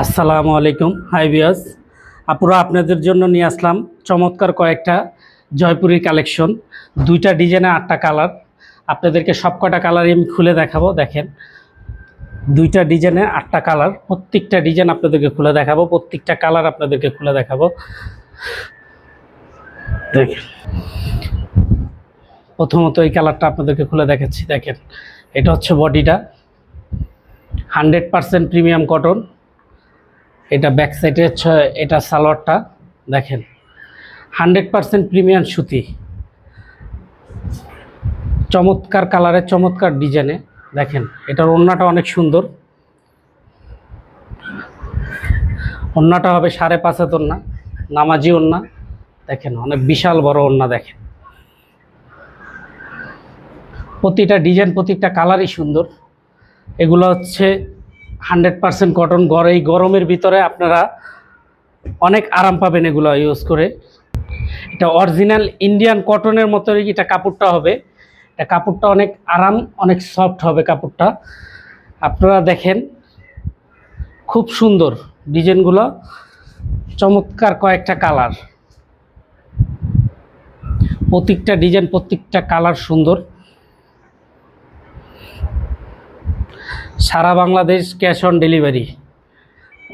আসসালামু আলাইকুম hi viewers, আপুরা আপনাদের জন্য নিয়ে আসলাম চমৎকার কয়েকটা জয়পুরি কালেকশন। দুইটা ডিজাইনে 8টা কালার। আপনাদেরকে সব কটা কালারই আমি খুলে দেখাবো। দেখেন, দুইটা ডিজাইনে 8টা কালার, প্রত্যেকটা ডিজাইন আপনাদেরকে খুলে দেখাবো, প্রত্যেকটা কালার আপনাদেরকে খুলে দেখাবো। দেখেন, প্রথমত এই কালারটা আপনাদেরকে খুলে দেখাচ্ছি। দেখেন, এটা হচ্ছে বডিটা, 100% প্রিমিয়াম কটন। এটা ব্যাক সাইডে হচ্ছে এটা সালোয়ারটা। দেখেন, 100% প্রিমিয়াম সুতি, চমৎকার কালারে চমৎকার ডিজাইনে। দেখেন, এটার ওড়নাটা অনেক সুন্দর। ওড়নাটা হবে 5.5 হাত ওড়না, নামাজি ওড়না। দেখেন, অনেক বিশাল বড় ওড়না। দেখেন, প্রতিটা ডিজাইন প্রতিটা কালারই সুন্দর। এগুলো হচ্ছে 100% কটন। এই গরমের ভিতরে আপনারা অনেক আরাম পাবেন এগুলো ইউজ করে। এটা অরিজিনাল ইন্ডিয়ান কটনের মতোই এটা কাপড়টা হবে। এটা কাপড়টা অনেক আরাম, অনেক সফট হবে কাপড়টা। আপনারা দেখেন, খুব সুন্দর ডিজাইনগুলো, চমৎকার কয়েকটা কালার, প্রত্যেকটা ডিজাইন প্রত্যেকটা কালার সুন্দর। সারা বাংলাদেশ ক্যাশ অন ডেলিভারি।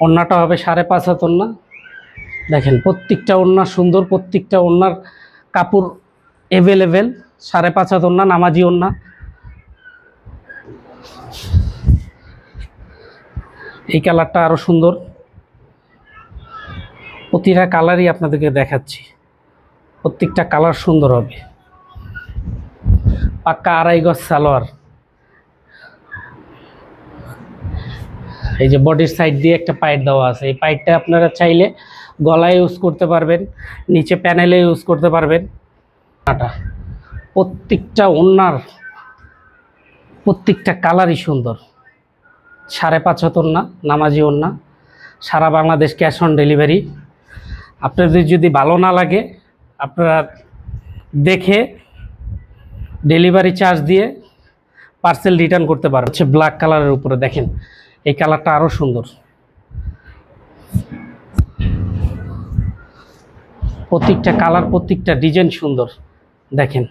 ওড়নাটা হবে 5.5 হাত ওড়না। দেখেন, প্রত্যেকটা ওড়না সুন্দর, প্রত্যেকটা ওড়নার কাপড় অ্যাভেলেবেল। 5.5 হাত ওড়না, নামাজি ওড়না। এই কালারটা আরও সুন্দর। প্রতিটা কালারই আপনাদেরকে দেখাচ্ছি, প্রত্যেকটা কালার সুন্দর হবে। পাক্কা 2.5 গজ সালোয়ার। এই যে বডির সাইড দিয়ে একটা পাইট দেওয়া আছে, এই পাইটটা আপনারা চাইলে গলায় ইউজ করতে পারবেন, নিচে প্যানেলে ইউজ করতে পারবেন। প্রত্যেকটা ওড়নার প্রত্যেকটা কালারই সুন্দর। 5.5 হাত ওড়না, নামাজি ওড়না। সারা বাংলাদেশ ক্যাশ অন ডেলিভারি। আপনাদের যদি ভালো না লাগে, আপনারা দেখে ডেলিভারি চার্জ দিয়ে পার্সেল রিটার্ন করতে পারেন। হচ্ছে ব্ল্যাক কালারের উপরে। দেখেন, এই কালারটা আরও সুন্দর। প্রত্যেকটা কালার প্রত্যেকটা ডিজাইন সুন্দর। দেখেন,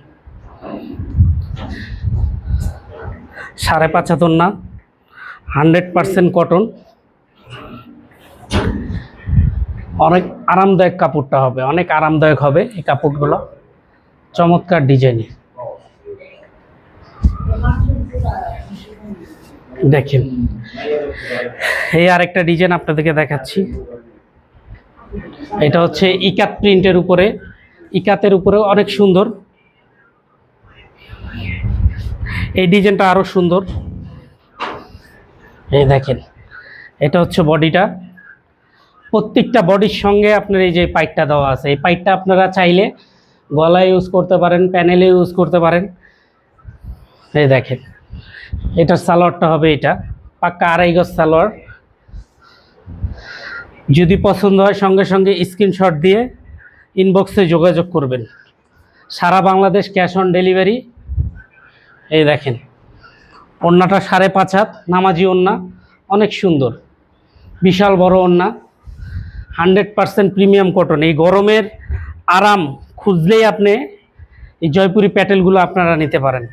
5.5 হাত ওড়না, 100% কটন। অনেক আরামদায়ক কাপড়টা হবে, অনেক আরামদায়ক হবে এই কাপড়গুলো, চমৎকার ডিজাইনে। দেখেন, এই আরেকটা ডিজাইন আপনাদেরকে দেখাচ্ছি। এটা হচ্ছে ইকাত প্রিন্টের উপরে, ইকাতের উপরে অনেক সুন্দর। এই ডিজাইনটা আরো সুন্দর। এই দেখেন, এটা হচ্ছে বডিটা। প্রত্যেকটা বডির সঙ্গে আপনার এই যে পাইটটা দেওয়া আছে, এই পাইটটা আপনারা চাইলে গলায় ইউজ করতে পারেন, প্যানেলে ইউজ করতে পারেন। এই দেখেন, এটার সালোয়ারটা হবে এটা পাক্কা 2.5 গজ সালোয়ার। যদি পছন্দ হয় সঙ্গে সঙ্গে স্ক্রিনশট দিয়ে ইনবক্সে যোগাযোগ করবেন। সারা বাংলাদেশ ক্যাশ অন ডেলিভারি। এই দেখেন, ওড়নাটা 5.5 হাত, নামাজি ওড়না, অনেক সুন্দর, বিশাল বড় ওড়না, 100% প্রিমিয়াম কটন। এই গরমের আরাম খুঁজলেই আপনি এই জয়পুরি প্যাটেলগুলো আপনারা নিতে পারেন।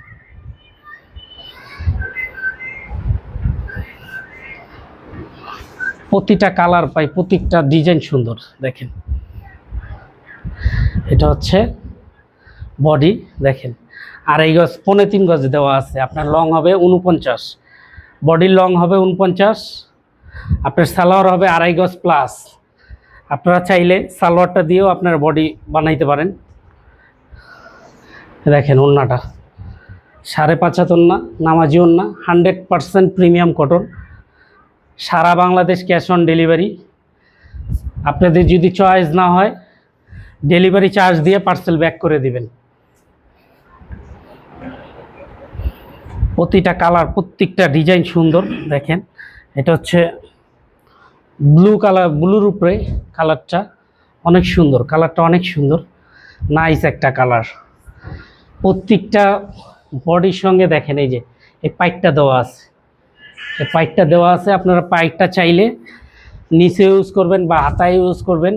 প্রতিটা কালার পাই, প্রত্যেকটা ডিজাইন সুন্দর। দেখেন, এটা হচ্ছে বডি। দেখেন, 2.5 গজ 3.5 গজ দেওয়া আছে। আপনার লং হবে 49, বডির লং হবে 49, আপনার সালোয়ার হবে 2.5 গজ প্লাস। আপনারা চাইলে সালোয়ারটা দিয়েও আপনার বডি বানাইতে পারেন। দেখেন, ওড়নাটা 5.5 হাত ওড়না, নামাজি ওড়না, 100% প্রিমিয়াম কটন। সারা বাংলাদেশ ক্যাশ অন ডেলিভারি। আপনাদের যদি চয়েস না হয়, ডেলিভারি চার্জ দিয়ে পার্সেল ব্যাক করে দিবেন। প্রতিটা কালার প্রত্যেকটা ডিজাইন সুন্দর। দেখেন, এটা হচ্ছে ব্লু কালার, ব্লুর উপরে কালারটা অনেক সুন্দর, কালারটা অনেক সুন্দর, নাইস একটা কালার। প্রত্যেকটা বডির সঙ্গে দেখেন এই যে এই পাইটটা দেওয়া আছে, এই পাইটটা দেওয়া আছে। আপনারা পাইটটা চাইলে নিচে ইউজ করবেন বা হাতায় ইউজ করবেন,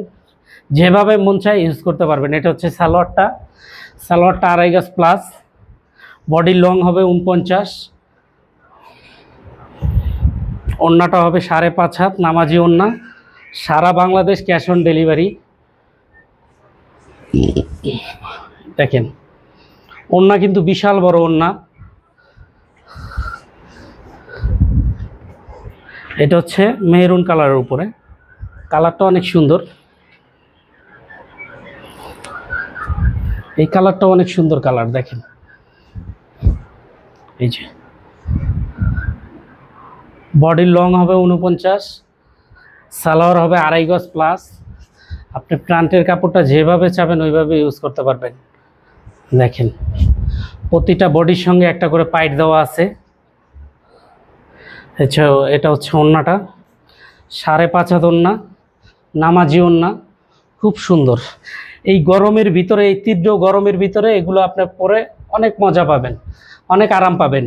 যেভাবে মন চায় ইউজ করতে পারবেন। এটা হচ্ছে সালোয়ারটা, সালোয়ারটা 2.5 গজ প্লাস, বডি লং হবে 49, ওড়নাটা হবে 5.5 হাত নামাজি ওড়না, সারা বাংলাদেশ ক্যাশ অন ডেলিভারি। দেখেন ওড়না কিন্তু বিশাল বড় ওড়না। এটা হচ্ছে মেরুন কালারের উপরে, কালারটা অনেক সুন্দর, এই কালারটা অনেক সুন্দর কালার। দেখেন এই যে বডির লং হবে 49, সালোয়ার হবে 2.5 গজ প্লাস। আপনি প্যান্টের কাপড়টা যেভাবে চাবেন ওইভাবে ইউজ করতে পারবেন। দেখেন প্রতিটা বডির সঙ্গে একটা করে পাইট দেওয়া আছে। এছাড়াও এটা হচ্ছে ওড়নাটা, 5.5 হাত ওড়না, নামাজি ওড়না, খুব সুন্দর। এই গরমের ভিতরে, এই তীব্র গরমের ভিতরে এগুলো আপনার পরে অনেক মজা পাবেন, অনেক আরাম পাবেন।